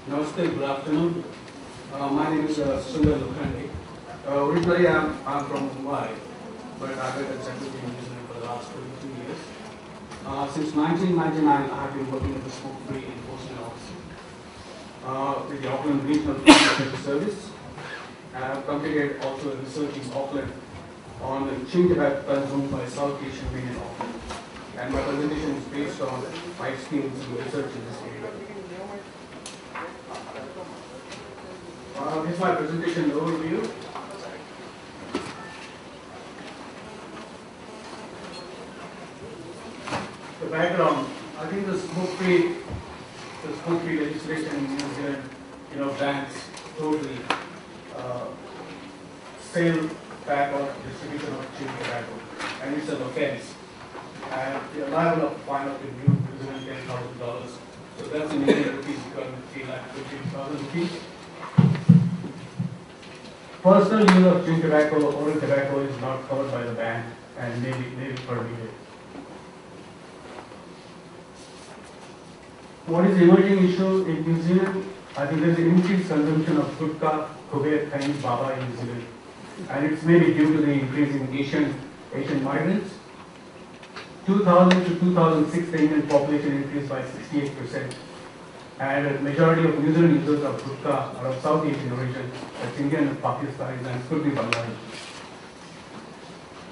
Namaste, good afternoon. My name is Sundar Lokhandi. Originally, I'm from Mumbai, but I've been executive in New Zealand for the last 22 years. Since 1999, I have been working at the smoke-free enforcement office with the Auckland Regional Safety Service. I have completed also research in Auckland on chewing tobacco consumed by South Asian men in Auckland. And my presentation is based on my experience in research in this area. This is my presentation overview. The background, I think the smoke-free legislation in New Zealand, bans totally sale, pack, or distribution of chewing tobacco, and it's an offense. And the liable of fine up in New Zealand $10,000. So that's in Indian rupees, equal to 3,50,000 rupees. Personal use of chewing tobacco, oral tobacco is not covered by the ban and may be prohibited. What is the emerging issue in New Zealand? I think there is an increased consumption of gutka, Kuwait, and baba in New Zealand, and it's maybe due to the increase in Asian migrants. 2000 to 2006, the Indian population increased by 68%. And a majority of New Zealand users of gutka are of South Asian origin, that's Indian, Pakistanis, and could be Bangladesh.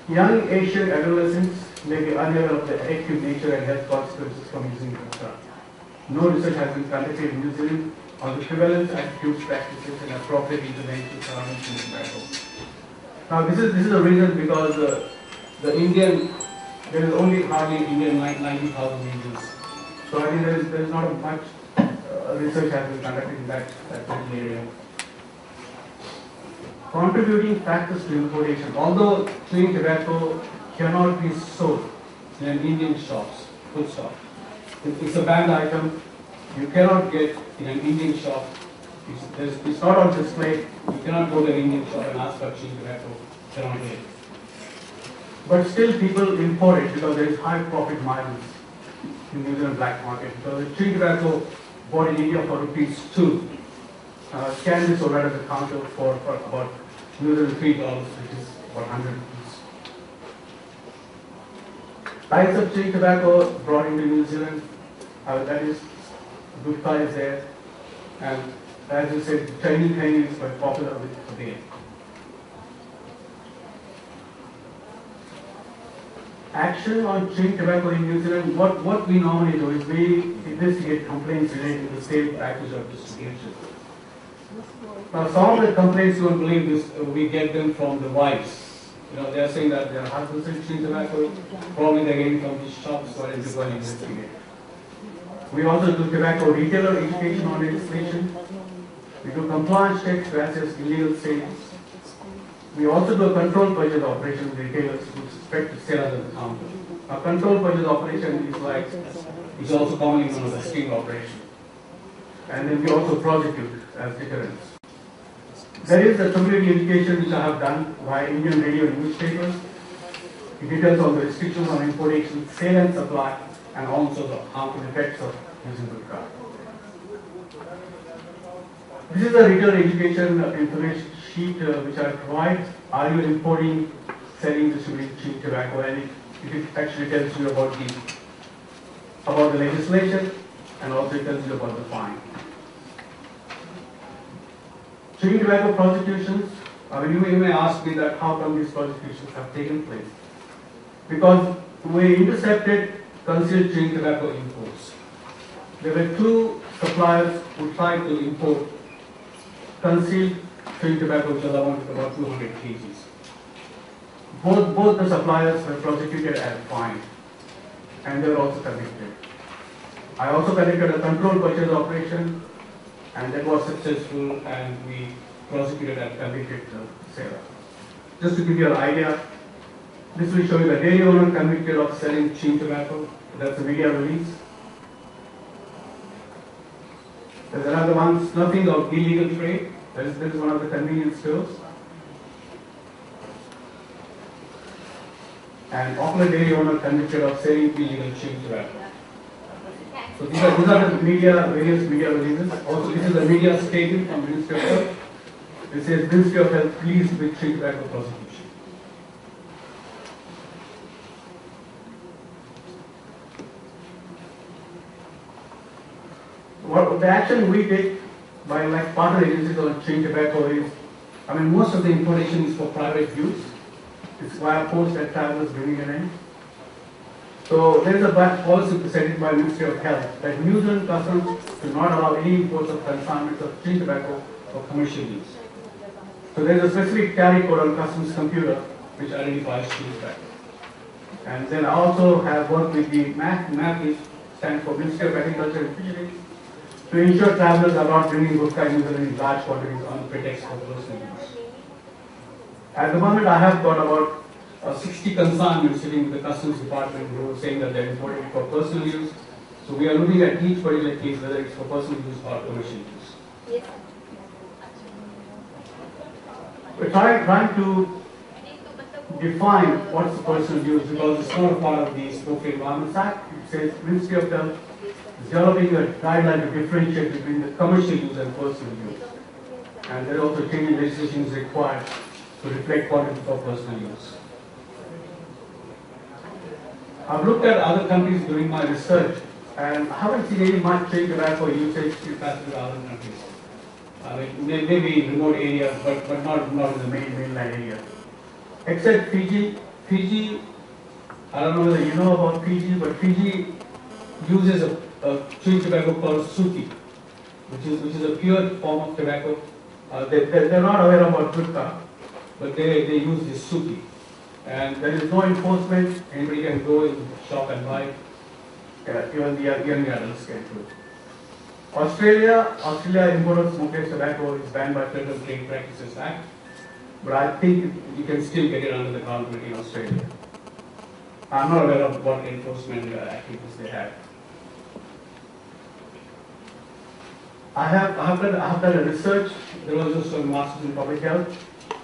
Young Asian adolescents may be unaware of the addictive nature and health consequences from using gutka. No research has been conducted in New Zealand on the prevalence, attitudes, practices, and appropriate interventions surrounding chewing tobacco. Now, this is a reason because there is only hardly Indian 90,000 users. So I think there is not much research has been conducted in that area. Contributing factors to importation. Although chewing tobacco cannot be sold in an Indian shops, full stop. It's a banned item. You cannot get in an Indian shop. It's not on display. You cannot go to an Indian shop and ask for chewing tobacco. Cannot get it. But still, people import it because there is high profit margins in New Zealand black market. So the chewing tobacco bought in India for ₹2 can be sold at the counter for about $3, which is about 100 rupees. Types of chewing tobacco brought into New Zealand, that is, gutka is there, and as you said, Chinese Chinese is quite popular with today. Action on chewing tobacco in New Zealand, what we normally do is we investigate complaints related to the sale, practice, or distribution. Now, some of the complaints, you won't believe this, we get them from the wives. They are saying that their husbands are chewing tobacco, probably they're getting from these shops, so it's going to investigate. We also do tobacco retailer education on legislation. We do compliance checks to assess illegal sales. We also do a control purchase operation with retailers who suspect to sell at the counter. A control purchase operation is also commonly known as a sting operation. And then we also prosecute as deterrence. There is a community education which I have done via Indian radio and newspapers. It details on the restrictions on importation, sale and supply, and also the harmful effects of using gutka. This is a retail education information sheet which I provide. Are you importing, selling, distributing chewing tobacco? And it actually tells you about the legislation, and also it tells you about the fine. Chewing tobacco prosecutions. You may ask me that how come these prosecutions have taken place? Because we intercepted concealed chewing tobacco imports. There were two suppliers who tried to import concealed chewing tobacco, which was about 200 kgs. Both the suppliers were prosecuted and fined, and they were also convicted. I also conducted a control purchase operation, and that was successful, and we prosecuted and convicted the seller. Just to give you an idea, this will show you the dairy owner convicted of selling chewing tobacco. That's a media release. There's another one, snuffing of illegal trade. This is one of the convenience stores. And Auckland dairy owner convicted of selling illegal chewing tobacco. So these are the media, various media releases. Also, this is a media statement from Ministry of Health. It says, Ministry of Health pleased with chewing tobacco prosecution. What the action we take by like partner agencies on chewing tobacco is, I mean, most of the information is for private use. It's via post that travelers bringing it in. So there is a policy presented by Ministry of Health that New Zealand customs do not allow any imports of consignments of chewing tobacco for commercial use. So there is a specific carry code on customs computer which identifies chewing tobacco. And then I also have worked with the MAP, which stands for Ministry of Agriculture and Fisheries, to ensure travelers are not bringing Gutka in New Zealand in large quantities on the pretext of personal use. At the moment, I have got about 60 consignments sitting with the Customs Department who are saying that they're importing it for personal use. So we are looking at each particular case, whether it's for personal use or commercial use. Yes. We're trying to define what's the personal use because it's not a part of the Smoke-Free Environment Act. It says Ministry of Health is developing a guideline to differentiate between the commercial use and personal use. And there are also changing legislation is required to reflect quantity for personal use. I've looked at other countries during my research and I haven't seen any much chewing tobacco usage in other countries. I mean, maybe in remote areas, but not in the mainland area. Except Fiji. Fiji, I don't know whether you know about Fiji, but Fiji uses a chewing tobacco called Suki, which is a pure form of tobacco. They're not aware about Gutka, but they use this Suki. And there is no enforcement, anybody can go in the shop and buy it. Even the young adults can too. Australia import of smokeless tobacco is banned by Federal Trade Practices Act, but I think you can still get it under the government in Australia. I'm not aware of what enforcement activities they have. I have done a research. There was also a master's in public health.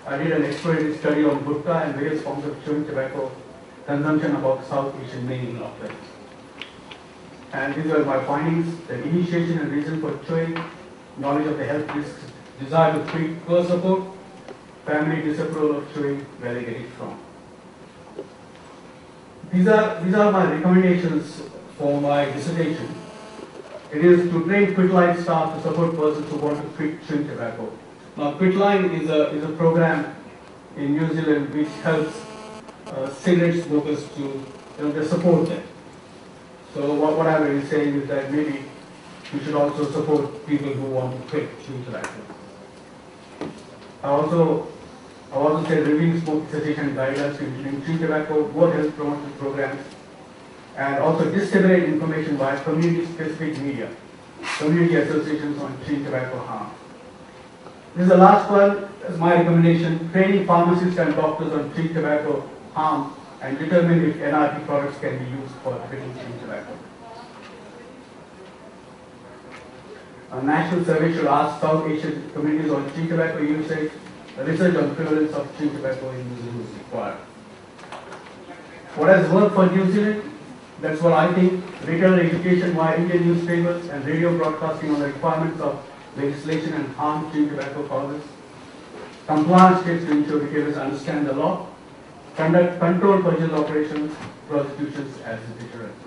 I did an exploratory study on Gutka and various forms of chewing tobacco consumption about South Asian mainland outlets. And these are my findings: the initiation and reason for chewing, knowledge of the health risks, desire to treat, poor support, family disapproval of chewing, where they get it from. These are my recommendations for my dissertation. It is to train Quitline staff to support persons who want to quit chewing tobacco. Now, Quitline is a program in New Zealand which helps cigarette smokers to support them. So what I will be saying is that maybe we should also support people who want to quit chewing tobacco. I also said reviewing smoke cessation guidelines including chewing tobacco, both health promotion programs, and also disseminate information via community-specific media, community associations on chewing tobacco harm. This is the last one, as my recommendation, training pharmacists and doctors on chewing tobacco harm and determine if NRT products can be used for quitting chewing tobacco. A national survey should ask South Asian communities on chewing tobacco usage. A research on prevalence of chewing tobacco in New Zealand is required. What has worked for New Zealand? That's what I think. Retail education via Indian newspapers and radio broadcasting on the requirements of legislation and harm chewing tobacco causes. Compliance steps to ensure retailers understand the law. Conduct controlled purchase operations, prosecutions as deterrents.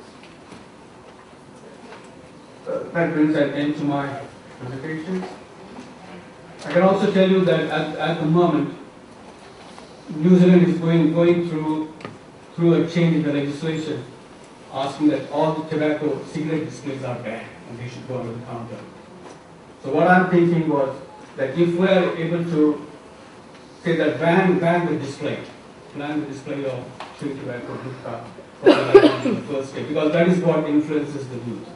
That brings an end to my presentation. I can also tell you that at the moment, New Zealand is going through a change in the legislation, asking that all the tobacco cigarette displays are banned and they should go under the counter. So what I'm thinking was that if we are able to say that ban the display of chewing tobacco in the first step, because that is what influences the youth,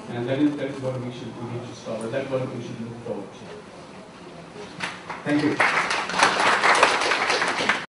and that is what we need to stop. That's what we should look forward to. Thank you.